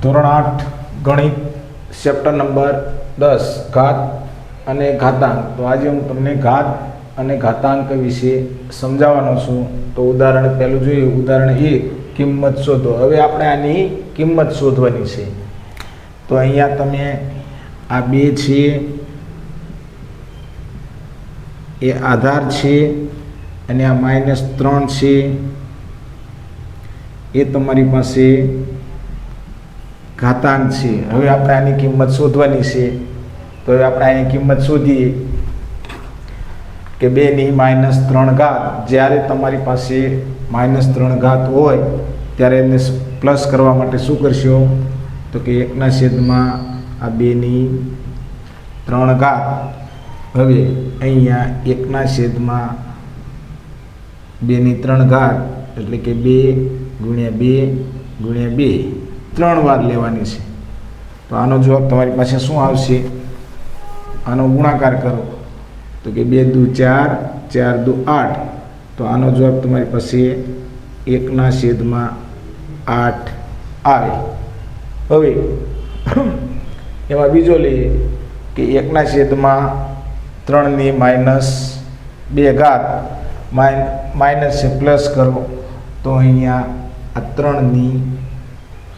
ધોરણ 8 ગણિત chapter number 10 ઘાત અને ઘાતાંક. તો આજે હું તમને ઘાત અને ઘાતાંક વિશે સમજાવવાનો છું. તો ઉદાહરણ પહેલું જોઈએ. ઉદાહરણ 1, કિંમત શોધો. હવે આપણે આની કિંમત શોધવાની છે. તો અહીંયા તમે આ 2 છે એ આધાર છે અને આ -3 છે એ તમારી પાસે ઘાતાંક છે. હવે આપણે આની કિંમત શોધવાની છે. તો હવે આપણે આની કિંમત શોધીએ કે 2 ની -3 ઘાત. જ્યારે તમારી પાસે -3 ઘાત હોય ત્યારે એને પ્લસ કરવા માટે શું કરશો? તો કે 1/3 આ 2 ની 3 ઘાત. હવે અહીંયા 1/2 2 ની 3 ઘાત એટલે કે 2 × 2 × 2 3 વાર લેવાની છે. તો આનો જવાબ તમારી પાસે શું આવશે? આનો ગુણાકાર કરો તો કે 2 દુ 4, 4 દુ 8. તો આનો જવાબ તમારી પાસે 1/8 આવે. હવે એમાં બીજો લઈએ કે 1/3 ની -2 ઘાત માઇનસ છે પ્લસ કરો તો અહીંયા આ 3 ની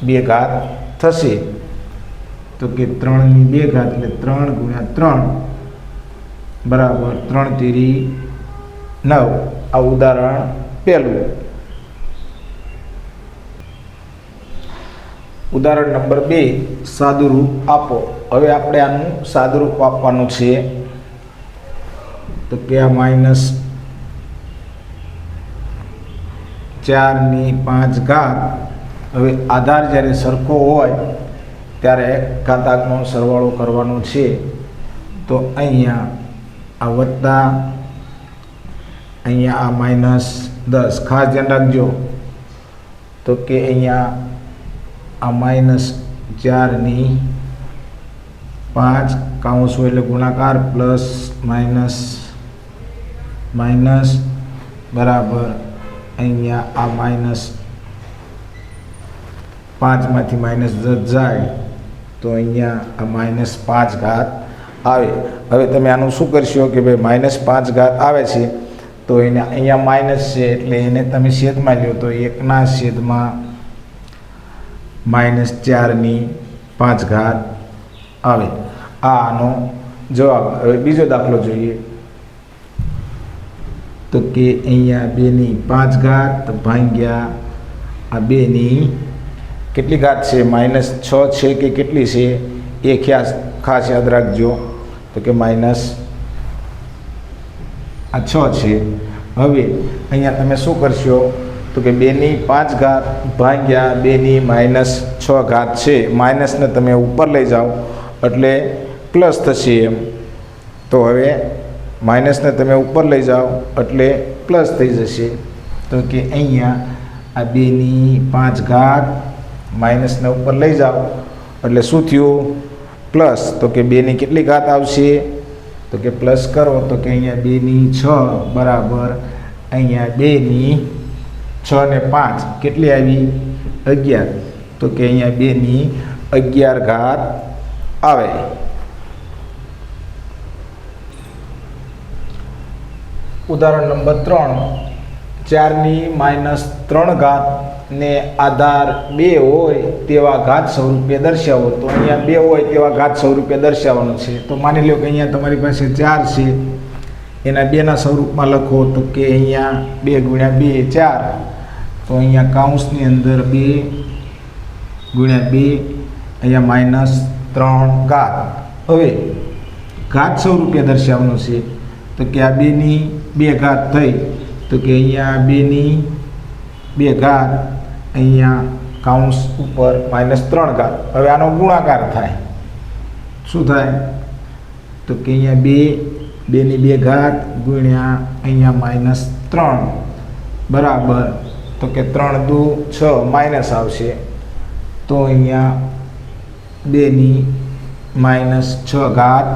2 ઘાત થશે. તો કે 3 ની 2 ઘાત એટલે 3 × 3 બરાબર 3 તેરી 9. આ ઉદાહરણ પહેલું. ઉદાહરણ નંબર 2, સાદુરૂપ આપો. હવે આપણે આનું સાદુરૂપ આપવાનું છે. તો કે આ -4 ની 5 ઘાત. હવે આધાર જ્યારે સરખો હોય ત્યારે ઘાતાંકનો સરવાળો કરવાનો છે. તો અહીંયા આ વત્તા અહીંયા આ -10. ખાસ ધ્યાન રાખજો તો કે અહીંયા આ -4 ની 5 કાઉન્સ હોય એટલે ગુણાકાર પ્લસ માઇનસ બરાબર અહીંયા આ -5 માંથી -10 જાય તો અહીંયા આ -5 ઘાત આવે. હવે તમે આનું શું કરશો કે ભાઈ -5 ઘાત આવે છે તો એને અહીંયા માઇનસ છે એટલે એને તમે છેદમાં લ્યો તો 1/4 ની 5 ઘાત આવે. આનો જવાબ. હવે બીજો દાખલો જોઈએ. તો કે અહીંયા 2 ની 5 ઘાત ભાગ્યા આ 2 ની કેટલી ઘાત છે? -6 છે કે કેટલી છે એ ખાસ યાદ રાખજો. તો કે આ 6 છે. હવે અહીંયા તમે શું કરશો? તો કે 2 ની 5 ઘાત ભાગ્યા 2 ની -6 ઘાત છે. માઇનસને તમે ઉપર લઈ જાઓ એટલે પ્લસ થશે એમ. તો હવે માઇનસને તમે ઉપર લઈ જાઓ એટલે પ્લસ થઈ જશે. તો કે અહીંયા આ 2 ની 5 ઘાત માઇનસને ઉપર લઈ જાઓ એટલે શું થયું? પ્લસ. તો કે 2 ની કેટલી ઘાત આવશે? તો કે પ્લસ કરો તો કે અહીંયા 2 ની 6 બરાબર અહીંયા 2 ની 6 ને 5 કેટલી આવી? 11. તો કે અહીંયા 2 ની 11 ઘાત આવે. ઉદાહરણ નંબર 3, 4 ની -3 ઘાત ને આધાર 2 હોય તેવા ઘાત સ્વરૂપે દર્શાવો. તો અહીંયા 2 હોય તેવા ઘાત સ્વરૂપે દર્શાવવાનું છે. તો માની લો કે અહીંયા તમારી પાસે 4 છે એના 2ના સ્વરૂપમાં લખો. તો કે અહીંયા 2 × 2 4. તો અહીંયા કાઉન્સની અંદર 2 × 2 અહીંયા -3 ઘાત. હવે ઘાત સ્વરૂપે દર્શાવવાનું છે. તો કે આ 2 ની 2 ઘાત થઈ. તો કે અહીંયા 2 ની 2 ઘાત અહીંયા કાઉન્સ ઉપર -3 ઘાત. હવે આનો ગુણાકાર થાય. શું થાય? તો કે અહીંયા 2 ની 2 ઘાત ગુણ્યા અહીંયા -3 બરાબર. તો કે 3 દુ 6 માઇનસ આવશે. તો અહીંયા 2 ની -6 ઘાત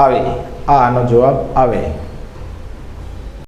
આવે. આનો જવાબ આવે.